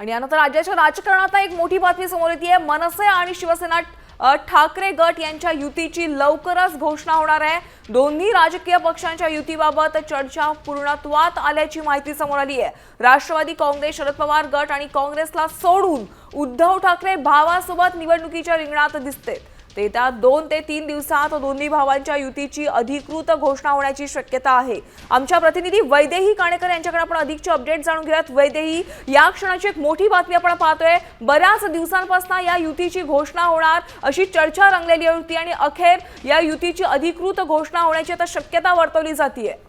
आणि यानंतर राज्याच्या राजकारणात एक मोठी बातमी समोर येते। मनसे आणि शिवसेना ठाकरे गट यांच्या युतीची लवकरच घोषणा होणार आहे। दोन्ही राजकीय पक्षांच्या युतीबाबत चर्चा पूर्णत्वात आल्याची माहिती समोर आली आहे। राष्ट्रवादी काँग्रेस, शरद पवार गट आणि काँग्रेसला सोडून उद्धव ठाकरे भावासोबत निवडणुकीच्या रिंगणात दिसतात। येत्या 2 ते 3 दिवसात दोन्ही भावांच्या युतीची अधिकृत घोषणा होण्याची शक्यता आहे। आमच्या प्रतिनिधी वैदेही काणेकर यांच्याकडे आपण अधिकचे अपडेट जाणून घेऊयात। वैदेही, या क्षणाची एक मोठी बातमी आपण पाहतोय। बऱ्याच दिवसांपासून या युतीची घोषणा होणार अशी चर्चा रंगलेली होती आणि अखेर या युतीची अधिकृत घोषणा होण्याची आता शक्यता वर्तवली जाते।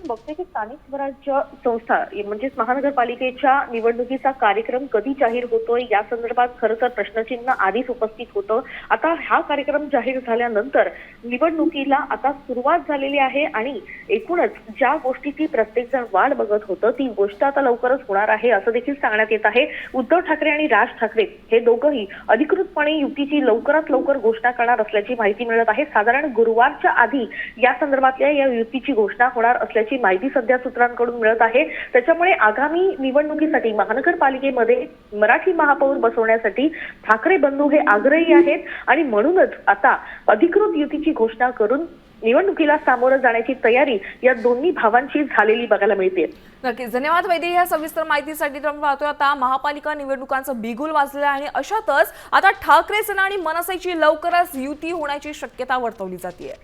बघते की स्थानिक स्वराज्य संस्था म्हणजेच महानगरपालिकेच्या निवडणुकीचा कार्यक्रम कधी जाहीर होतोय या संदर्भात खरं तर प्रश्नचिन्ह आधीच उपस्थित होतं। आता हा कार्यक्रम जाहीर झाल्यानंतर निवडणुकीला आता सुरुवात झालेली आहे आणि एकूणच ज्या गोष्टीची प्रत्येक जण वाट बघत होतं ती गोष्ट आता लवकरच होणार आहे असं देखील सांगण्यात येत आहे। उद्धव ठाकरे आणि राज ठाकरे हे दोघंही अधिकृतपणे युतीची लवकरात लवकर घोषणा करणार असल्याची माहिती मिळत आहे। साधारण गुरुवारच्या आधी या संदर्भातल्या या युतीची घोषणा होणार असल्याची माहिती सध्या सूत्रांकडून मिळत आहे। त्याच्यामुळे आगामी निवडणुकीसाठी महानगरपालिकेमध्ये मराठी महापौर बसवण्यासाठी ठाकरे बंधू हे आग्रही आहेत आणि म्हणूनच आता अधिकृत युतीची घोषणा करून निवडणुकीला सामोरं जाण्याची तयारी या दोन्ही भावांची झालेली बघायला मिळते। नक्कीच धन्यवाद वैदेही या सविस्तर माहितीसाठी। आपण पाहतोय आता महापालिका निवडणुकांचं बिगुल वाजलेलं आहे आणि अशातच आता ठाकरे सेना आणि मनसेची लवकरच युती होण्याची शक्यता वर्तवली जाते।